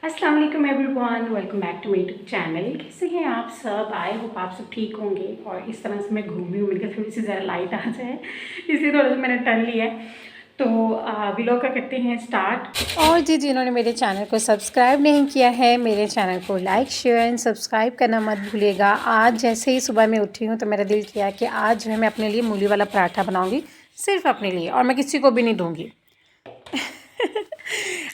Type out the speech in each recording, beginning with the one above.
अस्सलाम वालेकुम everyone, welcome back to my YouTube channel. कैसे हैं आप सब? आई होप आप सब ठीक होंगे। और इस तरह से मैं घूमी हूँ, मिलकर थोड़ी सी ज़रा लाइट आ जाए इसलिए थोड़ा सा मैंने टर्न लिया है। तो व्लॉग का करते हैं स्टार्ट। और जी जिन्होंने मेरे चैनल को सब्सक्राइब नहीं किया है, मेरे चैनल को लाइक शेयर एंड सब्सक्राइब करना मत भूलिएगा। आज जैसे ही सुबह मैं उठी हूँ तो मेरा दिल किया कि आज जो है मैं अपने लिए मूली वाला पराठा बनाऊँगी, सिर्फ अपने लिए, और मैं किसी को भी नहीं दूँगी।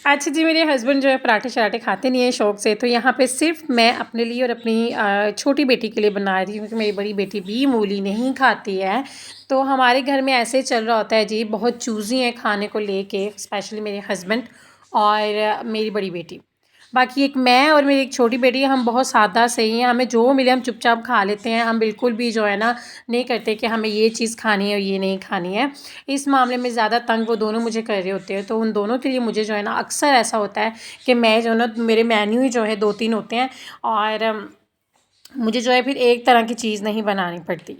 अच्छा जी, मेरे हस्बैंड जो है पराठे शराठे खाते नहीं हैं शौक़ से, तो यहाँ पे सिर्फ मैं अपने लिए और अपनी छोटी बेटी के लिए बना रही हूँ, क्योंकि मेरी बड़ी बेटी भी मूली नहीं खाती है। तो हमारे घर में ऐसे चल रहा होता है जी, बहुत चूज़ी हैं खाने को लेके, स्पेशली मेरे हस्बैंड और मेरी बड़ी बेटी। बाकी एक मैं और मेरी एक छोटी बेटी, हम बहुत सादा सही हैं, हमें जो मिले हम चुपचाप खा लेते हैं। हम बिल्कुल भी जो है ना नहीं करते कि हमें ये चीज़ खानी है और ये नहीं खानी है। इस मामले में ज़्यादा तंग वो दोनों मुझे कर रहे होते हैं, तो उन दोनों के लिए मुझे जो है ना अक्सर ऐसा होता है कि मैं जो है ना, मेरे मेन्यू ही जो है 2-3 होते हैं और मुझे जो है फिर एक तरह की चीज़ नहीं बनानी पड़ती।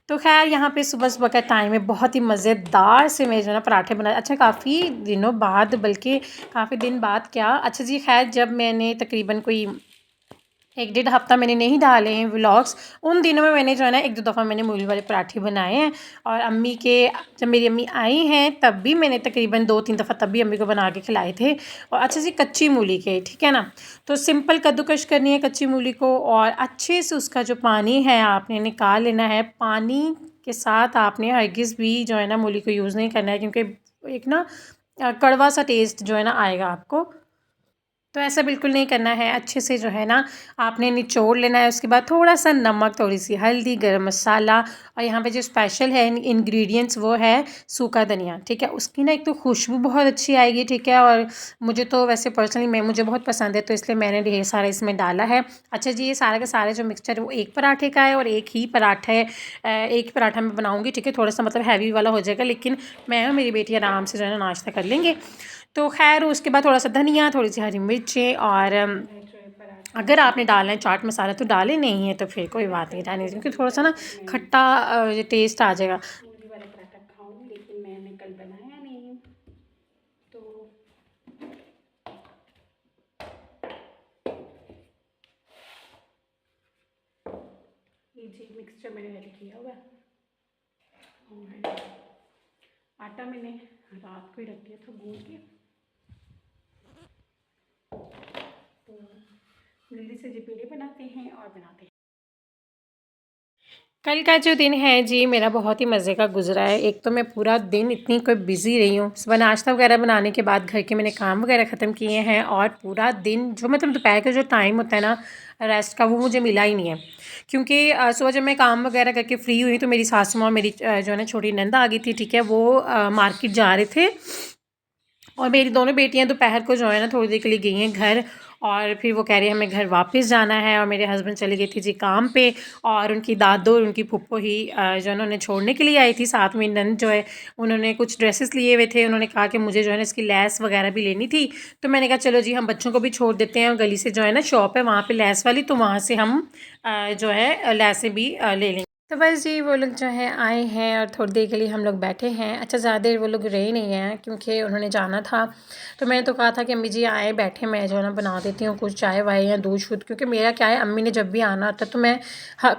तो ख़ैर यहाँ पे सुबह-सुबह का टाइम है, बहुत ही मज़ेदार से मैं जो है ना पराठे बनाए। अच्छा, काफ़ी दिनों बाद, बल्कि काफ़ी दिन बाद क्या, अच्छा जी ख़ैर, जब मैंने तकरीबन कोई 1 डेढ़ हफ़्ता मैंने नहीं डाले हैं व्लॉग्स, उन दिनों में मैंने जो है ना 1-2 दफ़ा मैंने मूली वाले पराठे बनाए हैं। और अम्मी के, जब मेरी अम्मी आई हैं तब भी मैंने तकरीबन 2-3 दफ़ा तब भी अम्मी को बना के खिलाए थे। और अच्छा जी, कच्ची मूली के, ठीक है ना? तो सिंपल कद्दूकश करनी है कच्ची मूली को, और अच्छे से उसका जो पानी है आपने निकाल लेना है। पानी के साथ आपने हरगिज़ भी जो है ना मूली को यूज़ नहीं करना है, क्योंकि एक ना कड़वा सा टेस्ट जो है ना आएगा आपको। तो ऐसा बिल्कुल नहीं करना है। अच्छे से जो है ना आपने निचोड़ लेना है। उसके बाद थोड़ा-सा नमक, थोड़ी-सी हल्दी, गरम मसाला, और यहाँ पे जो स्पेशल है इंग्रेडिएंट्स वो है सूखा धनिया, ठीक है? उसकी ना एक तो खुशबू बहुत अच्छी आएगी, ठीक है? और मुझे तो वैसे पर्सनली मुझे बहुत पसंद है, तो इसलिए मैंने ढेर सारा इसमें डाला है। अच्छा जी, ये सारा का सारा जो मिक्सचर है वो एक पराठे का है, और एक ही पराठा है, एक ही पराठा मैं बनाऊँगी, ठीक है? थोड़ा-सा मतलब हैवी वाला हो जाएगा, लेकिन मैं और मेरी बेटी आराम से जो है ना नाश्ता कर लेंगे। तो ख़ैर उसके बाद थोड़ा-सा धनिया, थोड़ी-सी हरी मिर्चें, और अगर आपने डालना है चाट मसाला तो डालें, नहीं है तो फिर कोई बात नहीं, डालने क्योंकि थोड़ा-सा ना खट्टा टेस्ट आ जाएगा। मूली वाला पराठा खाऊँ, लेकिन मैंने कल बनाया नहीं, तो ये जी मिक्सचर मैंने रेडी किया हुआ है। और आटा मैंने रात को ही रख दिया था गूँध के, तो जल्दी से जी पेड़े बनाते हैं और बनाते हैं। कल का जो दिन है जी मेरा बहुत ही मज़े का गुज़रा है। एक तो मैं पूरा दिन इतनी कोई बिज़ी रही हूँ। सुबह नाश्ता वगैरह बनाने के बाद घर के मैंने काम वगैरह ख़त्म किए हैं, और पूरा दिन जो मतलब दोपहर का जो टाइम होता है ना रेस्ट का, वो मुझे मिला ही नहीं है। क्योंकि सुबह जब मैं काम वगैरह करके फ्री हुई तो मेरी सासू माँ, मेरी जो है ना छोटी नंद आ गई थी, ठीक है? वो मार्केट जा रहे थे, और मेरी दोनों बेटियां दोपहर को जो है ना थोड़ी देर के लिए गई हैं घर, और फिर वो कह रही है हमें घर वापस जाना है। और मेरे हस्बैंड चले गए थे जी काम पे, और उनकी दादो और उनकी फुप्पो ही जो है ना उन्हें छोड़ने के लिए आई थी। साथ में नंद जो है उन्होंने कुछ ड्रेसेस लिए हुए थे, उन्होंने कहा कि मुझे जो है ना इसकी लेस वगैरह भी लेनी थी। तो मैंने कहा चलो जी हम बच्चों को भी छोड़ देते हैं, और गली से जो है ना शॉप है वहाँ पर लेस वाली, तो वहाँ से हम जो है लेसें भी ले लेंगे। तो बस जी वो लोग जो है आए हैं, और थोड़ी देर के लिए हम लोग बैठे हैं। अच्छा, ज़्यादा देर वो लोग रहे नहीं हैं, क्योंकि उन्होंने जाना था। तो मैंने तो कहा था कि अम्मी जी आए बैठे, मैं जो है ना बना देती हूँ कुछ चाय वाय या दूध शूध, क्योंकि मेरा क्या है, अम्मी ने जब भी आना होता है तो मैं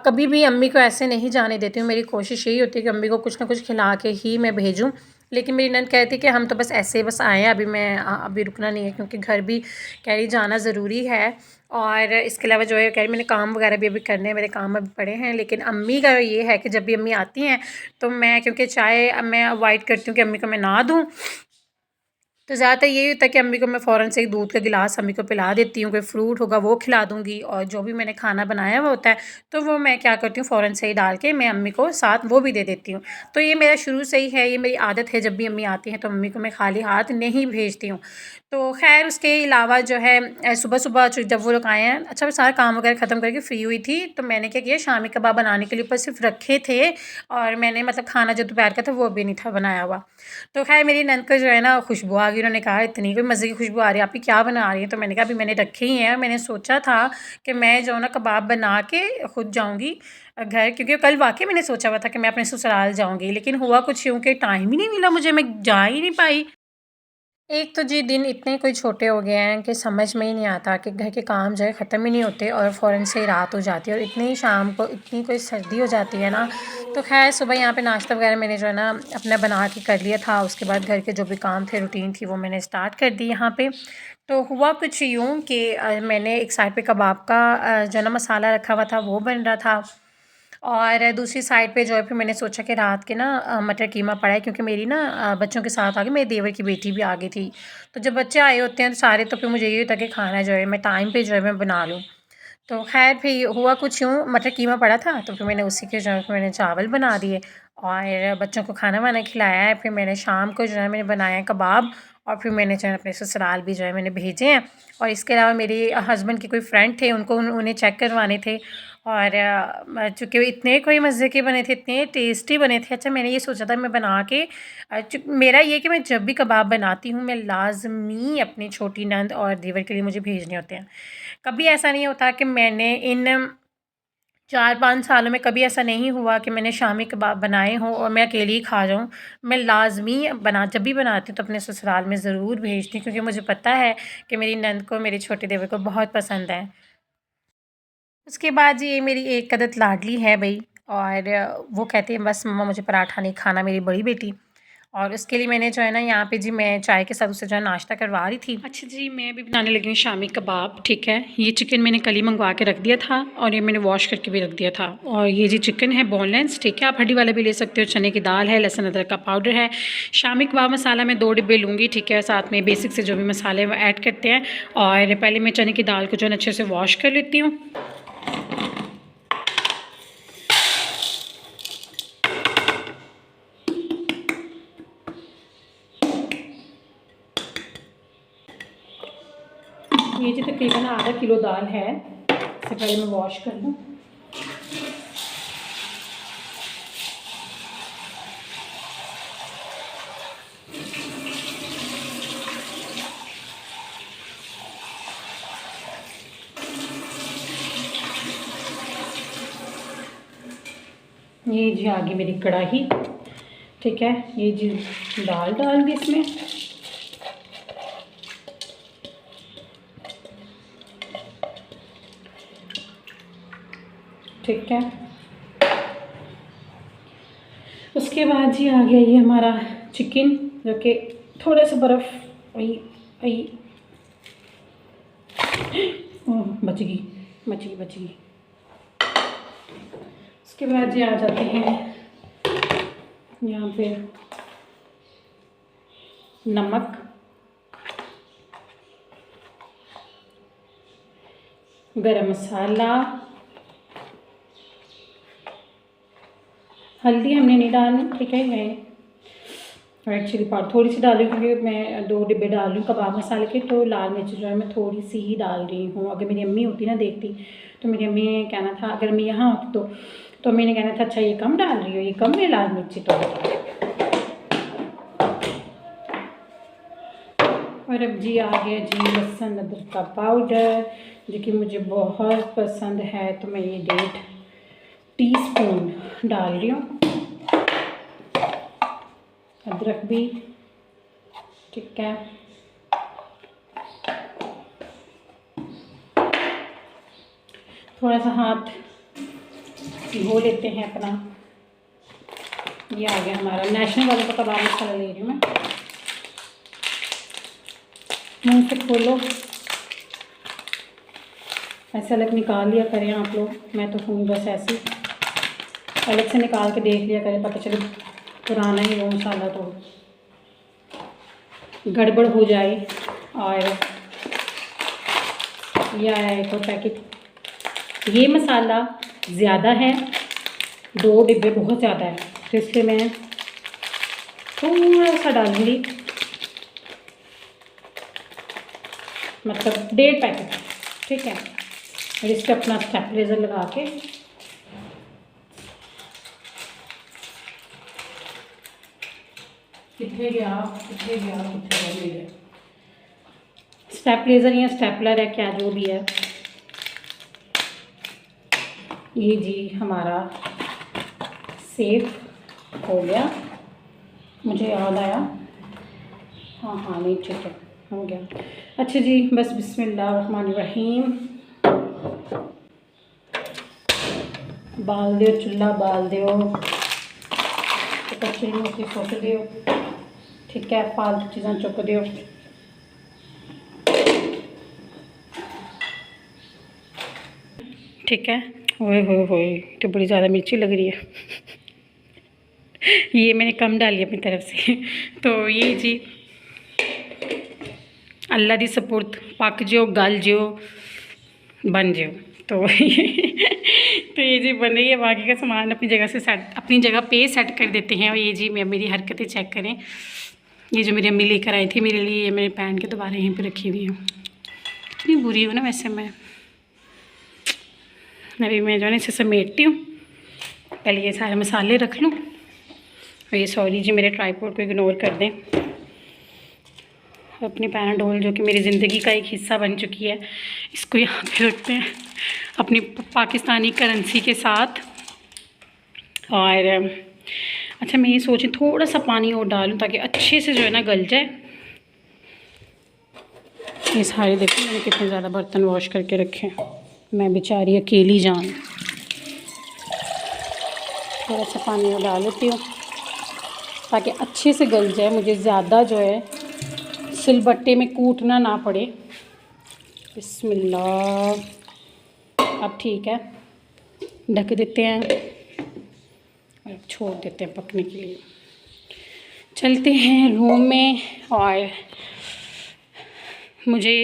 कभी भी अम्मी को ऐसे नहीं जाने देती हूँ। मेरी कोशिश यही होती है कि अम्मी को कुछ ना कुछ खिला के ही मैं भेजूँ। लेकिन मेरी नंद कहती कि हम तो बस ऐसे बस आए हैं, अभी मैं अभी रुकना नहीं है, क्योंकि घर भी कह रही जाना ज़रूरी है। और इसके अलावा जो है कह रही मैंने काम वगैरह भी अभी करने हैं, मेरे काम अभी पड़े हैं। लेकिन अम्मी का ये है कि जब भी अम्मी आती हैं तो मैं, क्योंकि चाय मैं अवॉइड करती हूँ कि अम्मी को मैं ना दूँ, तो ज़्यादातर यही होता है कि अम्मी को मैं फ़ौरन से एक दूध का गिलास अम्मी को पिला देती हूँ, कोई फ्रूट होगा वो खिला दूँगी, और जो भी मैंने खाना बनाया हुआ होता है तो वो मैं क्या करती हूँ फ़ौरन से ही डाल के मैं अम्मी को साथ वो भी दे देती हूँ। तो ये मेरा शुरू से ही है, ये मेरी आदत है, जब भी अम्मी आती हैं तो अम्मी को मैं खाली हाथ नहीं भेजती हूँ। तो ख़ैर उसके अलावा जो है सुबह-सुबह जब वो लोग आए हैं, अच्छा मैं सारा काम वगैरह ख़त्म करके फ्री हुई थी, तो मैंने क्या किया, शामी कबाब बनाने के लिए ऊपर सिर्फ़ रखे थे, और मैंने मतलब खाना जो दोपहर का था वो भी नहीं था बनाया हुआ। तो ख़ैर मेरी नंद को जो है ना खुशबू आ गई, उन्होंने कहा इतनी कोई मज़े की खुशबू आ रही है, आप ही क्या बना रही हैं? तो मैंने कहा अभी मैंने रखे ही हैं, मैंने सोचा था कि मैं जो है ना कबाब बना के खुद जाऊँगी घर, क्योंकि कल वाक़ई मैंने सोचा हुआ था कि मैं अपने ससुराल जाऊँगी, लेकिन हुआ कुछ यूँ कि टाइम ही नहीं मिला मुझे, मैं जा ही नहीं पाई। एक तो जी दिन इतने कोई छोटे हो गए हैं कि समझ में ही नहीं आता कि घर के काम जो है ख़त्म ही नहीं होते और फ़ौरन से ही रात हो जाती है और इतनी ही शाम को इतनी कोई सर्दी हो जाती है ना। तो खैर सुबह यहाँ पे नाश्ता वगैरह मैंने जो है ना अपना बना के कर लिया था। उसके बाद घर के जो भी काम थे, रूटीन थी, वो मैंने स्टार्ट कर दी यहाँ पे। तो हुआ कुछ यूँ कि मैंने एक साइड पे कबाब का जो है ना मसाला रखा हुआ था, वो बन रहा था। और दूसरी साइड पे जो है फिर मैंने सोचा कि रात के ना मटर कीमा पड़ा है, क्योंकि मेरी ना बच्चों के साथ आ गई, मेरे देवर की बेटी भी आ गई थी। तो जब बच्चे आए होते हैं तो सारे, तो फिर मुझे ये होता है कि खाना जो है मैं टाइम पे जो है मैं बना लूँ। तो खैर फिर हुआ कुछ यूँ, मटर कीमा पड़ा था तो फिर मैंने उसी के जो है फिर मैंने चावल बना दिए और बच्चों को खाना वाना खिलाया है। फिर मैंने शाम को जो है मैंने बनाया है कबाब और फिर मैंने जो है अपने ससुराल भी जो है मैंने भेजे हैं। और इसके अलावा मेरे हस्बैंड के कोई फ्रेंड थे, उनको उन्हें चेक करवाने थे। और चूँकि वो इतने कोई मज़े के बने थे, इतने टेस्टी बने थे। अच्छा, मैंने ये सोचा था मैं बना के मेरा ये कि मैं जब भी कबाब बनाती हूँ मैं लाज़मी अपनी छोटी नंद और देवर के लिए मुझे भेजने होते हैं। कभी ऐसा नहीं होता कि मैंने इन 4-5 सालों में कभी ऐसा नहीं हुआ कि मैंने शामी कबाब बनाए हों और मैं अकेली ही खा जाऊँ। मैं लाज़मी जब भी बनाती हूँ तो अपने ससुराल में ज़रूर भेजती हूँ, क्योंकि मुझे पता है कि मेरी नंद को, मेरे छोटे देवर को बहुत पसंद है। उसके बाद ये मेरी एक आदत लाडली है भई, और वो कहती है बस मम्मा मुझे पराठा नहीं खाना, मेरी बड़ी बेटी। और उसके लिए मैंने जो है ना यहाँ पे जी मैं चाय के साथ उसे जो है नाश्ता करवा रही थी। अच्छा जी, मैं अभी बनाने लगी हूँ शामी कबाब। ठीक है, ये चिकन मैंने कल ही मंगवा के रख दिया था और ये मैंने वॉश करके भी रख दिया था। और ये जी चिकन है बोनलेस, ठीक है, आप हड्डी वाला भी ले सकते हो। चने की दाल है, लहसुन अदरक का पाउडर है। शामी कबाब मसाला मैं 2 डिब्बे लूँगी, ठीक है। साथ में बेसिक से जो भी मसाले वो ऐड करते हैं। और पहले मैं चने की दाल को जो है अच्छे से वॉश कर लेती हूँ। ये जी तकरीबन आधा किलो दाल है, इससे पहले मैं वॉश कर लूँ। ये जी आ गई मेरी कढ़ाई, ठीक है। ये जी दाल डाल दी इसमें, ठीक है। उसके बाद जी आ गया ये हमारा चिकन, जो कि थोड़ा सा बर्फ़ बच गई। उसके बाद जी आ जाते हैं यहाँ पे नमक, गरम मसाला, हल्दी हमने नहीं डालनी, ठीक है। मैं रेड चिली पाउडर थोड़ी सी डाली, क्योंकि मैं 2 डिब्बे डाल रही हूँ कबाब मसाले के, तो लाल मिर्च जो है मैं थोड़ी सी ही डाल रही हूँ। अगर मेरी अम्मी होती ना देखती, तो मेरी अम्मी ने कहना था, अगर मैं यहाँ होती तो अम्मी ने कहना था अच्छा ये कम डाल रही हो, ये कम है लाल मिर्ची तो। और अब जी आ गया जी लहसुन अदरक का पाउडर, जो कि मुझे बहुत पसंद है, तो मैं ये 1.5 टीस्पून डाल रही हूँ। अदरक भी, ठीक है। थोड़ा सा हाथ धो लेते हैं अपना। ये आ गया हमारा नेशनल वाले का कबाब मसाला, ले रही हूँ मैं। मुँह से खोलो, ऐसे अलग निकाल लिया करें आप लोग, मैं तो हूँ बस ऐसे अलग से निकाल के देख लिया करें, पता चले पुराना ही वो मसाला तो गड़बड़ हो जाए। और ये आया एक और पैकेट, ये मसाला ज़्यादा है, 2 डिब्बे बहुत ज़्यादा है, तो इसलिए मैं थोड़ा सा डालूँगी, मतलब 1.5 पैकेट, ठीक है। और इस पर अपना स्टेबलाइजर लगा के कितने गया मेरे स्टेबलाइजर या स्टेपलर है, क्या जो भी है। ये जी हमारा सेव हो गया। मुझे याद आया हाँ हाँ नहीं ठीक है, हो गया। अच्छा जी, बस बिस्मिल्लाहिर्रहमानिर्रहीम। बाल दियो, चुल्हा बाल दियो, कच्ची मूर्ति सुट दियो, ठीक है, फालतू चीज़ां चुक दियो। ठीक है। ओए होए होए, तो बड़ी ज़्यादा मिर्ची लग रही है। ये मैंने कम डाली अपनी तरफ से। तो ये जी अल्लाह दी सपुर्द, पक जियो, गल जियो, बन जियो। तो तो ये जी बन रही है। बाकी का सामान अपनी जगह से सेट, अपनी जगह पे सेट कर देते हैं। और ये जी मैं मेरी हरकतें चेक करें। ये जो मेरी अम्मी लेकर आई थी मेरे लिए, ये मैंने पहन के दोबारा यहीं पे रखी हुई हूँ। कितनी बुरी हूँ ना वैसे मैं। अभी मैं जो है इसे समेटती हूँ। पहले ये सारे मसाले रख लूँ। और ये सॉरी जी मेरे ट्राइपॉड को इग्नोर कर दें। अपनी पैनाडोल जो कि मेरी ज़िंदगी का एक हिस्सा बन चुकी है, इसको यहाँ पे रखते हैं अपनी पाकिस्तानी करेंसी के साथ। और अच्छा मैं ये सोची थोड़ा सा पानी और डालूं ताकि अच्छे से जो है ना गल जाए। ये सारे देखो मैंने कितने ज़्यादा बर्तन वॉश करके रखे हैं, मैं बेचारी अकेली जान। थोड़ा सा पानी और डाल लेती हूँ ताकि अच्छे से गल जाए, मुझे ज़्यादा जो है सिलबट्टे में कूटना ना पड़े। बिस्मिल्लाह। अब ठीक है, ढक देते हैं और छोड़ देते हैं पकने के लिए। चलते हैं रूम में। और मुझे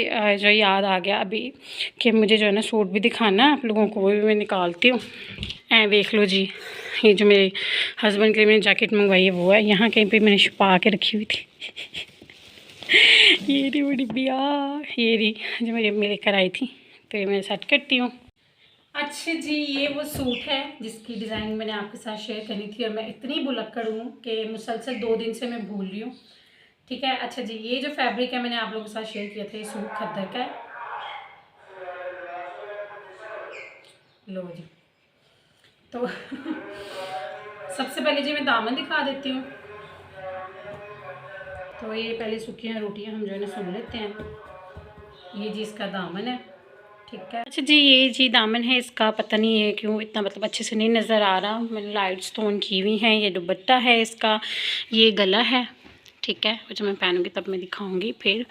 जो याद आ गया अभी कि मुझे जो है ना सूट भी दिखाना है आप लोगों को, वो भी मैं निकालती हूँ। देख लो जी, ये जो मेरे हस्बैंड के लिए मैंने जैकेट मंगवाई है वो है। यहाँ कहीं पे मैंने छुपा के रखी हुई थी। ये रही बड़ी बिया, ये रही जो मेरी अम्मी लेकर आई थी। तो ये मैं सेट करती हूँ। अच्छा जी, ये वो सूट है जिसकी डिज़ाइन मैंने आपके साथ शेयर करनी थी। और मैं इतनी भुलक्कड़ हूँ कि मुसलसल 2 दिन से मैं भूल रही हूँ। ठीक है। अच्छा जी, ये जो फैब्रिक है मैंने आप लोगों के साथ शेयर किया था, ये सूट खद्दर का है। लो जी। तो सबसे पहले जी मैं दामन दिखा देती हूँ। तो ये पहले सूखी रोटियाँ हम जो है ना सुन लेते हैं। ये जी इसका दामन है, ठीक है। अच्छा जी, ये जी दामन है इसका। पता नहीं है क्यों इतना मतलब अच्छे से नहीं नज़र आ रहा, मैंने लाइट स्टोन की हुई हैं। ये दुपट्टा है इसका, ये गला है, ठीक है। जब मैं पहनूँगी तब मैं दिखाऊँगी फिर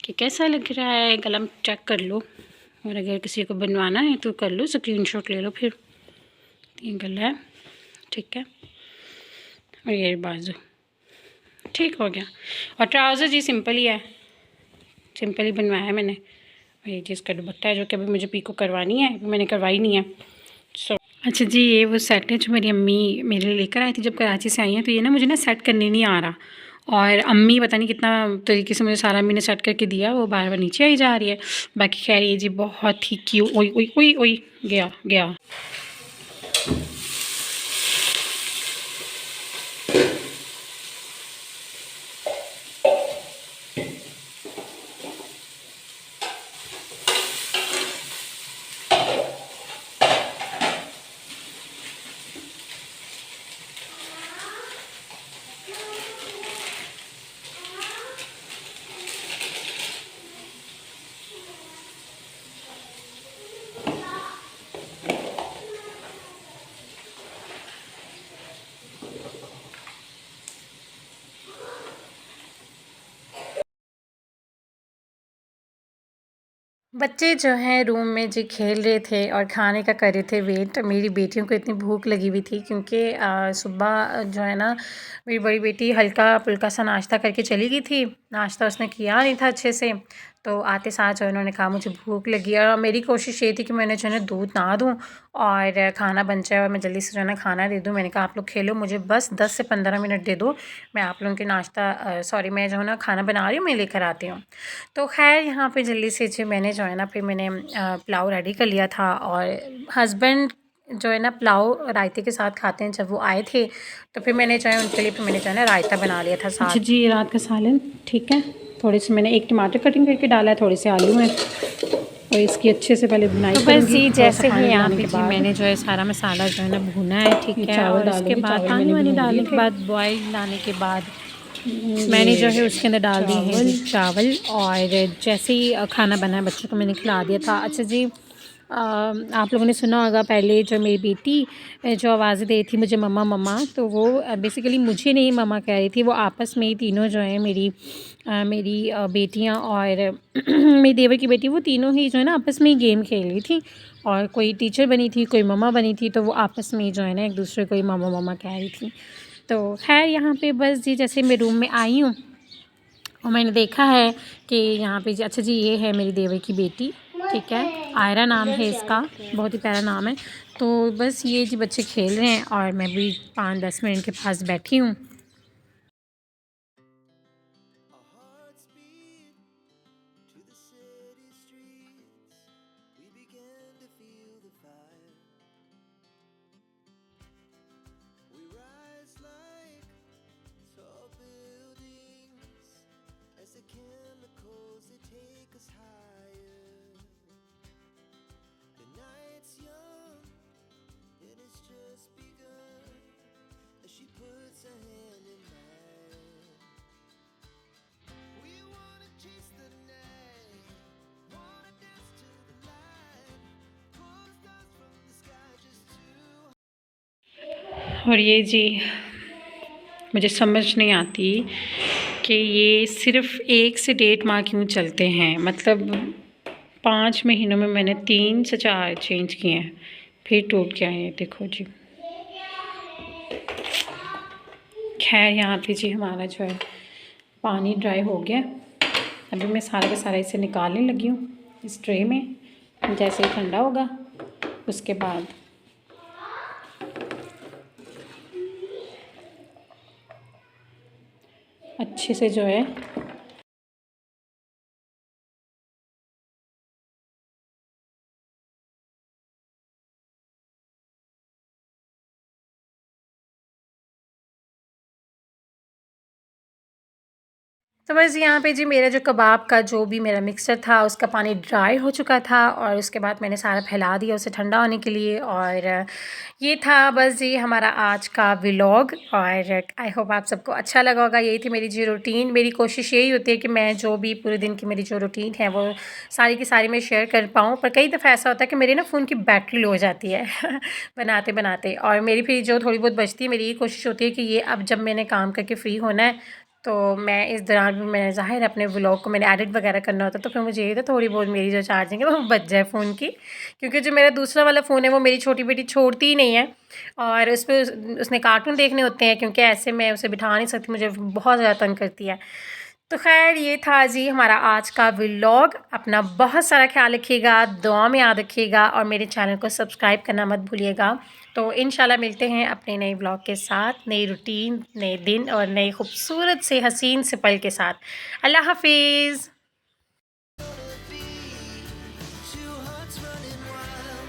कि कैसा लग रहा है। गला चेक कर लो, और अगर किसी को बनवाना है तो कर लो, स्क्रीनशॉट ले लो फिर। ये गला है, ठीक है। और ये बाजू, ठीक हो गया। और ट्राउज़र जी सिंपल ही है, सिंपल ही बनवाया है मैंने। और ये चीज़ का दुपट्टा है जो कि अभी मुझे पीको करवानी है, मैंने करवाई नहीं है। सो अच्छा जी, ये वो सेट है जो मेरी अम्मी मेरे लिए लेकर आई थी जब कराची से आई हैं। तो ये ना मुझे ना सेट करने नहीं आ रहा, और अम्मी पता नहीं कितना तरीके से मुझे सारा अम्मी ने सेट करके दिया, वो बार बार नीचे आई जा रही है। बाकी खैर ये जी बहुत ही क्यूट। ओई ओई ओई ओई, गया गया। बच्चे जो हैं रूम में जी खेल रहे थे और खाने का कर रहे थे वेट। मेरी बेटियों को इतनी भूख लगी हुई थी क्योंकि सुबह जो है ना मेरी बड़ी बेटी हल्का फुल्का सा नाश्ता करके चली गई थी। नाश्ता उसने किया नहीं था अच्छे से, तो आते साथ जो उन्होंने कहा मुझे भूख लगी है। और मेरी कोशिश ये थी कि मैंने जो है ना दूध ना दूँ और खाना बन जाए और मैं जल्दी से जो है ना खाना दे दूँ। मैंने कहा आप लोग खेलो, मुझे बस 10 से 15 मिनट दे दो, मैं आप लोगों के नाश्ता सॉरी मैं जो है ना खाना बना रही हूँ, मैं लेकर आती हूँ। तो खैर यहाँ पे जल्दी से जो मैंने जो है ना फिर मैंने पुलाव रेडी कर लिया था। और हस्बैंड जो है ना पुलाव रायते के साथ खाते हैं, जब वो आए थे तो फिर मैंने जो है उनके लिए फिर मैंने जो है ना रायता बना लिया था साथ। अच्छा जी, ये रात का सालन, ठीक है। थोड़े से मैंने एक टमाटर कटिंग करके डाला है, थोड़े से आलू हैं, और इसकी अच्छे से पहले बुनाई तो बस जी जैसे ही यहाँ पे जी मैंने जो है सारा मसाला जो है ना भुना है, ठीक है। और उसके बाद पानी वानी डालने के बाद बॉयल लाने के बाद मैंने जो ये है उसके अंदर डाल दिए हैं जी चावल। चावल, और जैसे ही खाना बना है बच्चों को मैंने खिला दिया था। अच्छा जी, आप लोगों ने सुना होगा पहले जो मेरी बेटी जो आवाज़ें दे रही थी मुझे मम्मा मम्मा, तो वो बेसिकली मुझे नहीं मम्मा कह रही थी, वो आपस में ही तीनों जो हैं मेरी बेटियां और मेरी देवर की बेटी, वो तीनों ही जो है ना आपस में ही गेम खेल रही थी, और कोई टीचर बनी थी, कोई मम्मा बनी थी, तो वो आपस में ही जो है ना एक दूसरे को ही मम्मा मम्मा कह रही थी। तो खैर यहाँ पे बस जी जैसे मैं रूम में आई हूँ और मैंने देखा है कि यहाँ पे जी, अच्छा जी ये है मेरी देवर की बेटी, ठीक है, आयरा नाम है इसका, बहुत ही प्यारा नाम है। तो बस ये जी बच्चे खेल रहे हैं और मैं भी 5-10 मिनट के पास बैठी हूँ। Our hearts beat to the city streets. We began to feel the fire. We rise like tall buildings as the chemicals they take us higher. The night's young and it's just begun as she puts her hand in mine. We wanna chase the night, wanna dance to the light, pull the stars from the sky just to. और ये जी मुझे समझ नहीं आती कि ये सिर्फ़ 1 से 1.5 माह क्यों चलते हैं। मतलब 5 महीनों में मैंने 3 से 4 चेंज किए हैं, फिर टूट के आए हैं, देखो जी। खैर यहाँ पे जी हमारा जो है पानी ड्राई हो गया। अभी मैं सारा का सारा इसे निकालने लगी हूँ इस ट्रे में। जैसे ही ठंडा होगा उसके बाद अच्छे से जो है तो बस यहाँ पे जी मेरा जो कबाब का जो भी मेरा मिक्सचर था उसका पानी ड्राई हो चुका था, और उसके बाद मैंने सारा फैला दिया उसे ठंडा होने के लिए। और ये था बस जी हमारा आज का व्लॉग, और आई होप आप सबको अच्छा लगा होगा। यही थी मेरी जी रूटीन। मेरी कोशिश यही होती है कि मैं जो भी पूरे दिन की मेरी जो रूटीन है वो सारी की सारी मैं शेयर कर पाऊँ, पर कई दफ़ा ऐसा होता है कि मेरे ना फ़ोन की बैटरी लो हो जाती है बनाते बनाते, और मेरी फिर जो थोड़ी बहुत बचती है मेरी ये कोशिश होती है कि ये अब जब मैंने काम करके फ्री होना है तो मैं इस दौरान भी मैं ज़ाहिर अपने व्लॉग को मैंने एडिट वगैरह करना होता है, तो फिर मुझे ये था थोड़ी बहुत मेरी जो चार्जिंग है वो बच जाए फ़ोन की, क्योंकि जो मेरा दूसरा वाला फ़ोन है वो मेरी छोटी बेटी छोड़ती ही नहीं है, और उस पर उसने कार्टून देखने होते हैं, क्योंकि ऐसे मैं उसे बिठा नहीं सकती, मुझे बहुत ज़्यादा तंग करती है। तो खैर ये था जी हमारा आज का व्लॉग। अपना बहुत सारा ख्याल रखिएगा, दुआ में याद रखिएगा, और मेरे चैनल को सब्सक्राइब करना मत भूलिएगा। तो इंशाल्लाह मिलते हैं अपने नए व्लॉग के साथ, नई रूटीन, नए दिन और नए खूबसूरत से हसीन से पल के साथ। अल्लाह हाफिज़। Two hearts running wild.